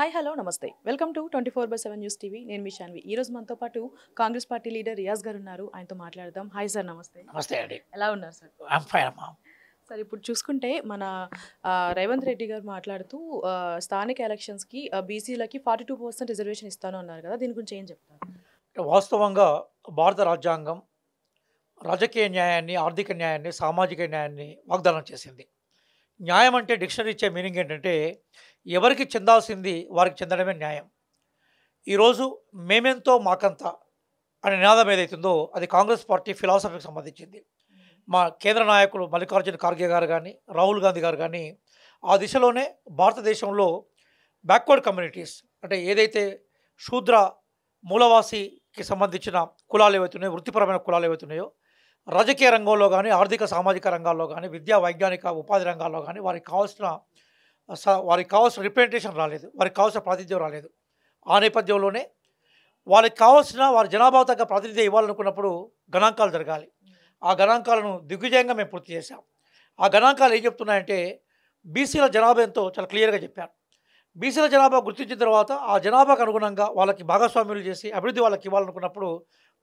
Hi hello నమస్తే welcome to 24/7 news TV నేను మీ శాన్వి ఈ రోజు మనతో పాటు కాంగ్రెస్ పార్టీ లీడర్ రియాజ్ గారు ఉన్నారు ఆయనతో మాట్లాడదాం హాయ్ సార్ నమస్తే నమస్తే అండి. ఎలా ఉన్నారు సార్ ఐఎమ్ ఫైన్ అమ్మా. సార్ ఇప్పుడు చూసుకుంటే మన రేవంత్ రెడ్డి గారు మాట్లాడుతూ స్థానిక ఎలక్షన్స్కి బీసీలకి 42% రిజర్వేషన్ ఇస్తాను అన్నారు కదా దీని గురించి ఏం చెప్తారు వాస్తవంగా భారత రాజ్యాంగం రాజకీయ న్యాయాన్ని, ఆర్థిక న్యాయాన్ని, సామాజిక న్యాయాన్ని వాగ్దానం చేసింది. న్యాయం అంటే డిక్షనరీ ఇచ్చే మీనింగ్ ఏంటంటే ఎవరికి చెందాల్సింది వారికి చెందడమే న్యాయం. ఈరోజు మేమెంతో మాకంత అనే నినాదం ఏదైతుందో అది కాంగ్రెస్ పార్టీ ఫిలాసఫీకి సంబంధించింది. మా కేంద్ర నాయకులు మల్లికార్జున ఖార్గే గారు కానీ, రాహుల్ గాంధీ గారు కానీ ఆ దిశలోనే భారతదేశంలో బ్యాక్వర్డ్ కమ్యూనిటీస్ అంటే ఏదైతే శూద్ర మూలవాసికి సంబంధించిన కులాలు ఏవైతున్నాయో, వృత్తిపరమైన కులాలు ఏవైతున్నాయో, రాజకీయ రంగంలో కానీ, ఆర్థిక సామాజిక రంగాల్లో కానీ, విద్యా వైజ్ఞానిక ఉపాధి రంగాల్లో కానీ వారికి కావాల్సిన రిప్రజెంటేషన్ రాలేదు, వారికి కావాల్సిన ప్రాతినిధ్యం రాలేదు. ఆ నేపథ్యంలోనే వారికి కావాల్సిన వారి జనాభా తగ్గ ప్రాతినిధ్యం ఇవ్వాలనుకున్నప్పుడు గణాంకాలు జరగాలి. ఆ గణాంకాలను దిగ్విజయంగా మేము పూర్తి చేశాం. ఆ గణాంకాలు ఏం చెప్తున్నాయంటే బీసీల జనాభా ఎంతో చాలా క్లియర్గా చెప్పారు. బీసీల జనాభా గుర్తించిన తర్వాత ఆ జనాభాకు అనుగుణంగా వాళ్ళకి భాగస్వామ్యులు చేసి అభివృద్ధి వాళ్ళకి ఇవ్వాలనుకున్నప్పుడు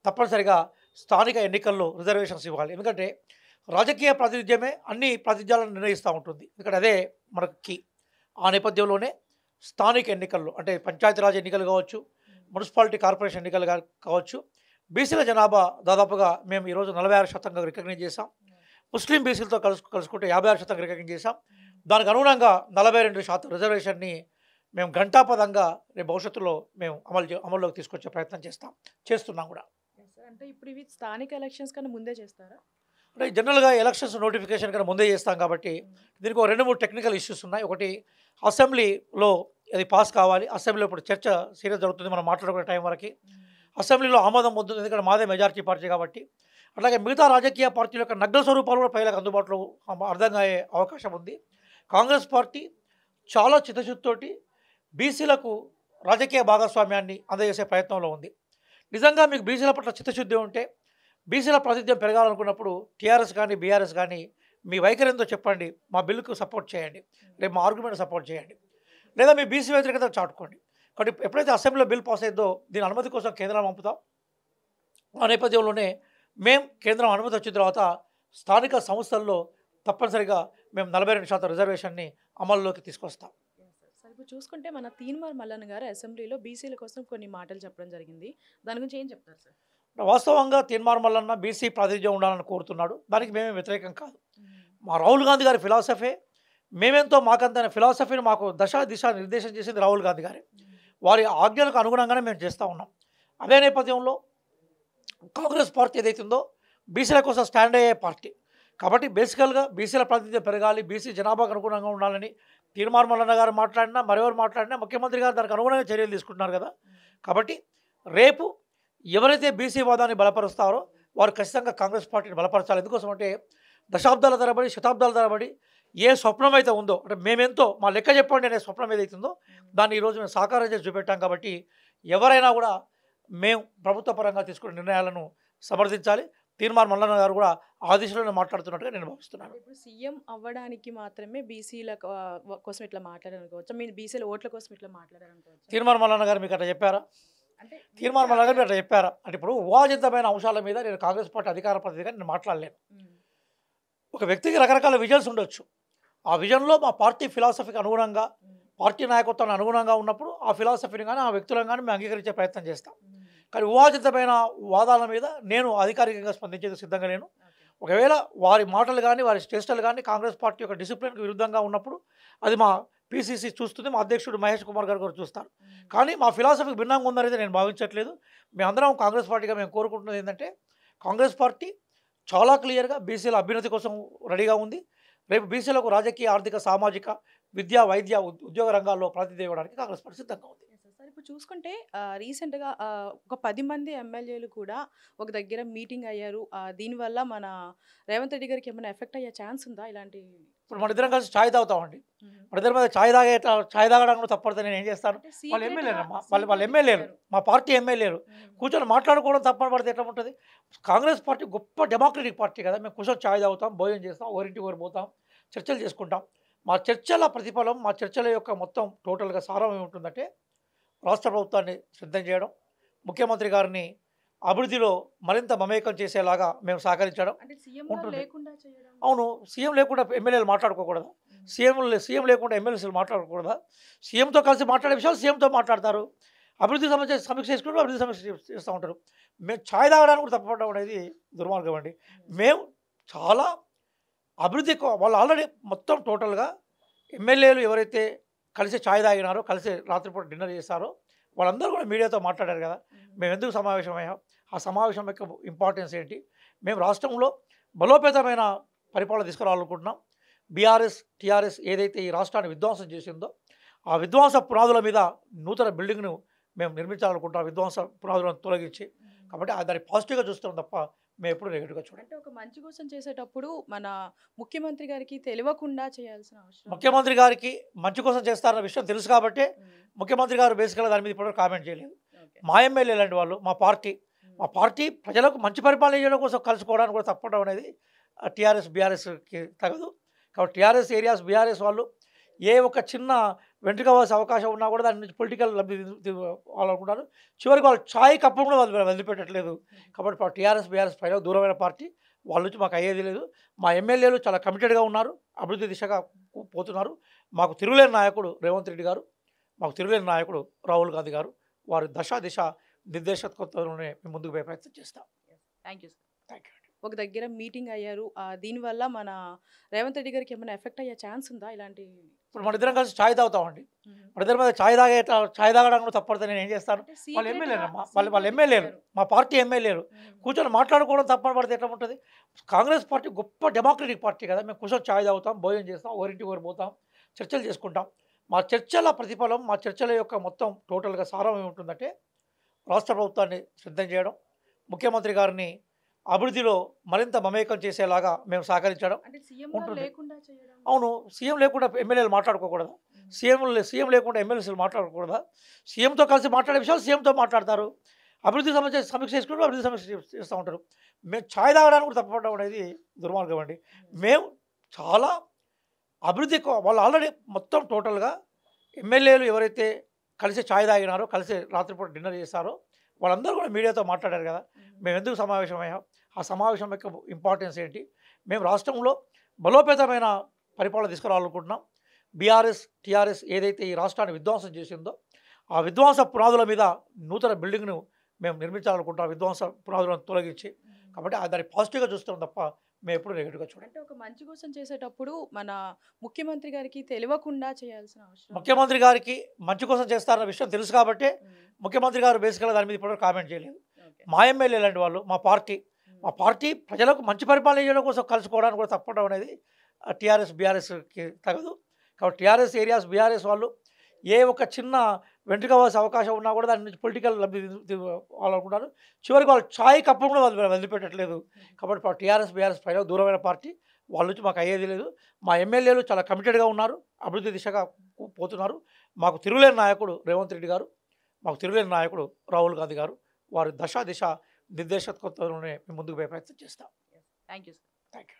తప్పనిసరిగా స్థానిక ఎన్నికల్లో రిజర్వేషన్స్ ఇవ్వాలి. ఎందుకంటే రాజకీయ ప్రాతినిధ్యమే అన్ని ప్రాతినిధ్యాలను నిర్ణయిస్తూ ఉంటుంది. ఎందుకంటే అదే మనకు కీ. ఆ నేపథ్యంలోనే స్థానిక ఎన్నికల్లో అంటే పంచాయతీరాజ్ ఎన్నికలు కావచ్చు, మున్సిపాలిటీ కార్పొరేషన్ ఎన్నికలు కావచ్చు, బీసీల జనాభా దాదాపుగా మేము ఈరోజు 46% రికగ్నైజ్ చేశాం. ముస్లిం బీసీలతో కలుసుకుంటే 56% రికగ్నైజ్ చేశాం. దానికి అనుగుణంగా 42% రిజర్వేషన్ని మేము ఘంటాపదంగా రేపు భవిష్యత్తులో మేము అమల్లోకి తీసుకొచ్చే ప్రయత్నం చేస్తున్నాం కూడా. అంటే ఇప్పుడు ఇవి స్థానిక ఎలక్షన్స్ కన్నా ముందే చేస్తారా? అంటే జనరల్గా ఎలక్షన్స్ నోటిఫికేషన్ కన్నా ముందే చేస్తాం కాబట్టి దీనికి ఒక 2-3 టెక్నికల్ ఇష్యూస్ ఉన్నాయి. ఒకటి అసెంబ్లీలో అది పాస్ కావాలి. అసెంబ్లీలో ఇప్పుడు చర్చ సీరియస్ జరుగుతుంది మనం మాట్లాడుకునే టైం వరకు. అసెంబ్లీలో ఆమోదం పొందుతుంది, ఎందుకంటే మాదే మెజారిటీ పార్టీ కాబట్టి. అట్లాగే మిగతా రాజకీయ పార్టీల యొక్క నగ్న స్వరూపాలు కూడా ప్రజలకు అందుబాటులో అర్థం అయ్యే అవకాశం ఉంది. కాంగ్రెస్ పార్టీ చాలా చిత్తశుద్ధితోటి బీసీలకు రాజకీయ భాగస్వామ్యాన్ని అందజేసే ప్రయత్నంలో ఉంది. నిజంగా మీకు బీసీల పట్ల చిత్తశుద్ధి ఉంటే, బీసీల ప్రాతినిధ్యం పెరగాలనుకున్నప్పుడు టీఆర్ఎస్ కానీ, బీఆర్ఎస్ కానీ మీ వైఖరి ఎంతో చెప్పండి, మా బిల్లుకు సపోర్ట్ చేయండి, రేపు మా ఆర్గ్యుమెంట్ సపోర్ట్ చేయండి, లేదా మీ బీసీ వ్యతిరేకత చాటుకోండి. కాబట్టి ఎప్పుడైతే అసెంబ్లీలో బిల్ పాస్ అయిందో దీని అనుమతి కోసం కేంద్రం పంపుతాం. ఆ నేపథ్యంలోనే మేము కేంద్రం అనుమతి వచ్చిన తర్వాత స్థానిక సంస్థల్లో తప్పనిసరిగా మేము 42% రిజర్వేషన్ని అమల్లోకి తీసుకొస్తాం. సార్ ఇప్పుడు చూసుకుంటే మన తీన్మార్ మల్లన్న గారు అసెంబ్లీలో బీసీల కోసం కొన్ని మాటలు చెప్పడం జరిగింది. దాని గురించి ఏం చెప్తారు సార్? వాస్తవంగా తీన్మార్ మల్లన్న బీసీ ప్రాతినిధ్యం ఉండాలని కోరుతున్నాడు. దానికి మేమే వ్యతిరేకం కాదు. మా రాహుల్ గాంధీ గారి ఫిలాసఫీ మేమెంతో మాకంతైన ఫిలాసఫీని మాకు దిశ నిర్దేశం చేసింది రాహుల్ గాంధీ గారి. వారి ఆజ్ఞలకు అనుగుణంగానే మేము చేస్తూ ఉన్నాం. అదే నేపథ్యంలో కాంగ్రెస్ పార్టీ ఏదైతుందో బీసీల కోసం స్టాండ్ అయ్యే పార్టీ కాబట్టి బేసికల్గా బీసీల ప్రాతినిధ్యం పెరగాలి, బీసీ జనాభాకు అనుగుణంగా ఉండాలని తీన్మార్ మల్లన్న గారు మాట్లాడినా, మరెవరు మాట్లాడినా ముఖ్యమంత్రి గారు దానికి అనుగుణంగా చర్యలు తీసుకుంటున్నారు కదా. కాబట్టి రేపు ఎవరైతే బీసీ వాదాన్ని బలపరుస్తారో వారు ఖచ్చితంగా కాంగ్రెస్ పార్టీని బలపరచాలి. ఎందుకోసం అంటే దశాబ్దాల తరబడి, శతాబ్దాల తరబడి ఏ స్వప్నం అయితే ఉందో అంటే మేమెంతో మా లెక్క చెప్పండి అనే స్వప్నం ఏదైతుందో దాన్ని ఈరోజు మేము సాకారం చేసి చూపెట్టాం. కాబట్టి ఎవరైనా కూడా మేము ప్రభుత్వ పరంగా తీసుకునే నిర్ణయాలను సమర్థించాలి. తీన్మార్ మల్లన్న గారు కూడా ఆ దిశలోనే మాట్లాడుతున్నట్టుగా నేను భావిస్తున్నాను. ఇప్పుడు సీఎం అవ్వడానికి మాత్రమే బీసీల కోసం ఇట్లా మాట్లాడారనుకోవచ్చు, మీరు బీసీల ఓట్ల కోసం ఇట్లా మాట్లాడారనుకోవచ్చు. తీన్మార్ మల్లన్న గారు మీకు అట్లా చెప్పారా? అంటే తీన్మార్ మల్లన్న గారు అట్లా చెప్పారా? అంటే ఇప్పుడు ఊహాజనితమైన అంశాల మీద నేను కాంగ్రెస్ పార్టీ అధికార ప్రతినిధిగా నేను మాట్లాడలేను. ఒక వ్యక్తికి రకరకాల విజన్స్ ఉండొచ్చు. ఆ విజన్లో మా పార్టీ ఫిలాసఫీకి అనుగుణంగా, పార్టీ నాయకత్వానికి అనుగుణంగా ఉన్నప్పుడు ఆ ఫిలాసఫీని కానీ ఆ వ్యక్తులను కానీ మేము అంగీకరించే ప్రయత్నం చేస్తాం. కానీ ఊహాజనితమైన వాదాల మీద నేను అధికారికంగా స్పందించేందుకు సిద్ధంగా లేను. ఒకవేళ వారి మాటలు కానీ వారి చేష్టలు కానీ కాంగ్రెస్ పార్టీ యొక్క డిసిప్లిన్కి విరుద్ధంగా ఉన్నప్పుడు అది మా పీసీసీ చూస్తుంది, మా అధ్యక్షుడు మహేష్ కుమార్ గారు కూడా చూస్తారు. కానీ మా ఫిలాసఫీకి భిన్నంగా ఉందనేది నేను భావించట్లేదు. మేమందరం కాంగ్రెస్ పార్టీగా మేము కోరుకుంటున్నది ఏంటంటే కాంగ్రెస్ పార్టీ చాలా క్లియర్గా బీసీల అభ్యున్నతి కోసం రెడీగా ఉంది. రేపు బీసీలకు రాజకీయ, ఆర్థిక, సామాజిక, విద్యా, వైద్య, ఉద్యోగ రంగాల్లో ప్రాతినిధ్యం ఇవ్వడానికి కాంగ్రెస్ పార్టీ సిద్ధంగా ఉంది. సార్ ఇప్పుడు చూసుకుంటే రీసెంట్గా ఒక 10 మంది ఎమ్మెల్యేలు కూడా ఒక దగ్గర మీటింగ్ అయ్యారు. దీనివల్ల మన రేవంత్ రెడ్డి గారికి ఏమైనా ఎఫెక్ట్ అయ్యే ఛాన్స్ ఉందా? ఇలాంటి ఇప్పుడు మన ఇద్దరం కలిసి ఛాయ్ తాగుతామండి. మన ఇద్దరి మీద ఛాయ్ తాగడం కూడా తప్పడితే నేను ఏం చేస్తాను? వాళ్ళు ఎమ్మెల్యేలు, వాళ్ళు ఎమ్మెల్యేలు, మా పార్టీ ఎమ్మెల్యేలు కూర్చొని మాట్లాడుకోవడం తప్పని పడితే ఎట్లా ఉంటుంది? కాంగ్రెస్ పార్టీ గొప్ప డెమోక్రటిక్ పార్టీ కదా. మేము కూర్చొని ఛాయ్ తాగుతాం, భోజనం చేస్తాం, ఓరింటికి ఓరి పోతాం, చర్చలు చేసుకుంటాం. మా చర్చల ప్రతిఫలం, మా చర్చల యొక్క మొత్తం టోటల్‌గా సారం ఏముంటుందంటే, రాష్ట్ర ప్రభుత్వాన్ని సిద్ధం చేయడం, ముఖ్యమంత్రి గారిని అభివృద్ధిలో మరింత మమేకం చేసేలాగా మేము సహకరించడం అంటే సీఎం గారు ఉంటుంది. లేకుండా చేయడం. అవును. సీఎం లేకుండా ఎమ్మెల్యేలు మాట్లాడుకోకూడదా? సీఎం లేకుండా ఎమ్మెల్యేలు మాట్లాడకూడదా? సీఎంతో కలిసి మాట్లాడే విషయాలు సీఎంతో మాట్లాడతారు. అభివృద్ధికి సంబంధించి సమీక్ష చేసుకుంటూ అభివృద్ధి సమీక్ష చేస్తూ ఉంటారు. మేము ఛాయ్ తాగడానికి కూడా తప్పపడడం అనేది దుర్మార్గం అండి. మేము చాలా అభివృద్ధి వాళ్ళు ఆల్రెడీ మొత్తం టోటల్‌గా ఎమ్మెల్యేలు ఎవరైతే కలిసి ఛాయ్ తాగినారో, కలిసి రాత్రిపూట డిన్నర్ చేశారో వాళ్ళందరూ కూడా మీడియాతో మాట్లాడారు కదా! మేము ఎందుకు సమావేశమయ్యాం? ఆ సమావేశం యొక్క ఇంపార్టెన్స్ ఏంటి? మేము రాష్ట్రంలో బలోపేతమైన పరిపాలన తీసుకురావాలనుకుంటున్నాం. బీఆర్ఎస్, టీఆర్ఎస్ ఏదైతే ఈ రాష్ట్రాన్ని విధ్వంసం చేసిందో, ఆ విధ్వంస పునాదుల మీద నూతన బిల్డింగ్‌ను మేము నిర్మించాలనుకుంటున్నాం. విధ్వంస పునాదులను తొలగించి. కాబట్టి దాన్ని పాజిటివ్‌గా చూస్తాం తప్ప మేము ఎప్పుడు నెగెటివ్‌గా చూడం. అంటే ఒక మంచి కోసం చేసేటప్పుడు మన ముఖ్యమంత్రి గారికి తెలియకుండా చేయాల్సిన అవసరం. ముఖ్యమంత్రి గారికి మంచి కోసం చేస్తారన్న విషయం తెలుసు కాబట్టే ముఖ్యమంత్రి గారు బేసికల్‌గా దాని మీద ఇప్పటివరకు కామెంట్ చేయలేదు. ఓకే. మా ఎమ్మెల్యే లాంటి వాళ్ళు, మా పార్టీ ప్రజలకు మంచి పరిపాలన చేయడం కోసం కలుసుకోవడానికి కూడా తప్పడం అనేది టీఆర్ఎస్, బీఆర్ఎస్‌కి తగదు. కాబట్టి టీఆర్ఎస్ ఏరియాస్, బీఆర్ఎస్ వాళ్ళు ఏ ఒక చిన్న వెంట్రుకవాల్సిన అవకాశం ఉన్నా కూడా దాని నుంచి పొలిటికల్ లబ్ధి వాళ్ళనుకుంటారు. చివరికి వాళ్ళు ఛాయ్ కప్పును కూడా వదిలిపెట్టట్లేదు. కాబట్టి టీఆర్ఎస్, బీఆర్ఎస్ ప్రజలకు దూరమైన పార్టీ. వాళ్ళ నుంచి మాకు అయ్యేది లేదు. మా ఎమ్మెల్యేలు చాలా కమిటెడ్‌గా ఉన్నారు. అభివృద్ధి దిశగా పోతున్నారు. మాకు తిరుగులేని నాయకుడు రేవంత్ రెడ్డి గారు, మాకు తిరుగులేని నాయకుడు రాహుల్ గాంధీ గారు. వారి దిశ నిర్దేశకత్వంలోనే మేము ముందుకు పోయే ప్రయత్నం చేస్తాం. Thank you sir. Thank you. ఒక దగ్గర మీటింగ్ అయ్యారు. దీనివల్ల మన రేవంత్ రెడ్డి గారికి ఏమైనా ఎఫెక్ట్ అయ్యే ఛాన్స్ ఉందా ఇలాంటి? ఇప్పుడు మన ఇద్దరం కలిసి ఛాయ్ తాగుతామండి. మన ఇద్దరి మీద ఛాయ్ తాగడానికి కూడా తప్పడితే నేను ఏం చేస్తాను? వాళ్ళు ఎమ్మెల్యేలమ్మా, వాళ్ళు ఎమ్మెల్యేలు, మా పార్టీ ఎమ్మెల్యేలు కూర్చొని మాట్లాడుకోవడం తప్పని పడితే ఎట్లా ఉంటుంది? కాంగ్రెస్ పార్టీ గొప్ప డెమోక్రటిక్ పార్టీ కదా. మేము కూర్చొని ఛాయ్ తాగుతాం, భోజనం చేస్తాం, ఓరింటికి ఓరి పోతాం, చర్చలు చేసుకుంటాం. మా చర్చల ప్రతిఫలం, మా చర్చల యొక్క మొత్తం టోటల్‌గా సారం ఏముంటుందంటే, రాష్ట్ర ప్రభుత్వాన్ని సిద్ధం చేయడం, ముఖ్యమంత్రి గారిని అభివృద్ధిలో మరింత మమేకం చేసేలాగా మేము సహకరించడం అంటే సీఎం గారు ఉంటుంది. లేకుండా చేయడం. అవును. సీఎం లేకుండా ఎమ్మెల్యేలు మాట్లాడుకోకూడదా? సీఎం లేకుండా ఎమ్మెల్యేలు మాట్లాడకూడదా? సీఎంతో కలిసి మాట్లాడే విషయాలు సీఎంతో మాట్లాడతారు. అభివృద్ధికి సంబంధించి సమీక్ష చేసుకుంటూ అభివృద్ధి సమీక్ష చేస్తూ ఉంటారు. మేము ఛాయ్ తాగడానికి కూడా తప్పపడడం అనేది దుర్మార్గం అండి. మేము చాలా అభివృద్ధి వాళ్ళు ఆల్రెడీ మొత్తం టోటల్‌గా ఎమ్మెల్యేలు ఎవరైతే కలిసి ఛాయ్ తాగినారో, కలిసి రాత్రిపూట డిన్నర్ చేశారో వాళ్ళందరూ కూడా మీడియాతో మాట్లాడారు కదా! మేము ఎందుకు సమావేశమయ్యాం? ఆ సమావేశం యొక్క ఇంపార్టెన్స్ ఏంటి? మేము రాష్ట్రంలో బలోపేతమైన పరిపాలన తీసుకురావాలనుకుంటున్నాం. బీఆర్ఎస్, టీఆర్ఎస్ ఏదైతే ఈ రాష్ట్రాన్ని విధ్వంసం చేసిందో, ఆ విధ్వంస పునాదుల మీద నూతన బిల్డింగ్‌ను మేము నిర్మించాలనుకుంటున్నాం. విధ్వంస పునాదులను తొలగించి. కాబట్టి దాన్ని పాజిటివ్‌గా చూస్తాం తప్ప మేము ఎప్పుడు నెగెటివ్‌గా చూడం. అంటే ఒక మంచి కోసం చేసేటప్పుడు మన ముఖ్యమంత్రి గారికి తెలియకుండా చేయాల్సిన అవసరం. ముఖ్యమంత్రి గారికి మంచి కోసం చేస్తారన్న విషయం తెలుసు కాబట్టే ముఖ్యమంత్రి గారు బేసికల్‌గా దాని మీద ఇప్పటివరకు కామెంట్ చేయలేదు. ఓకే. మా ఎమ్మెల్యే లాంటి వాళ్ళు, మా పార్టీ ప్రజలకు మంచి పరిపాలన చేయడం కోసం కలుసుకోవడానికి కూడా తప్పడం అనేది టీఆర్ఎస్, బీఆర్ఎస్‌కి తగదు. కాబట్టి టీఆర్ఎస్ ఏరియాస్, బీఆర్ఎస్ వాళ్ళు ఏ ఒక చిన్న వెంట్రుకవాల్సిన అవకాశం ఉన్నా కూడా దాని నుంచి పొలిటికల్ లబ్ధి వాళ్ళనుకుంటారు. చివరికి వాళ్ళు ఛాయ్ కప్పును కూడా వదిలిపెట్టట్లేదు. కాబట్టి టీఆర్ఎస్, బీఆర్ఎస్ ప్రజలకు దూరమైన పార్టీ. వాళ్ళ నుంచి మాకు అయ్యేది లేదు. మా ఎమ్మెల్యేలు చాలా కమిటెడ్‌గా ఉన్నారు. అభివృద్ధి దిశగా పోతున్నారు. మాకు తిరుగులేని నాయకుడు రేవంత్ రెడ్డి గారు, మాకు తిరుగులేని నాయకుడు రాహుల్ గాంధీ గారు. వారి దిశ నిర్దేశకత్వంలోనే మేము ముందుకు పోయే ప్రయత్నం చేస్తాం. Thank you sir. Thank you.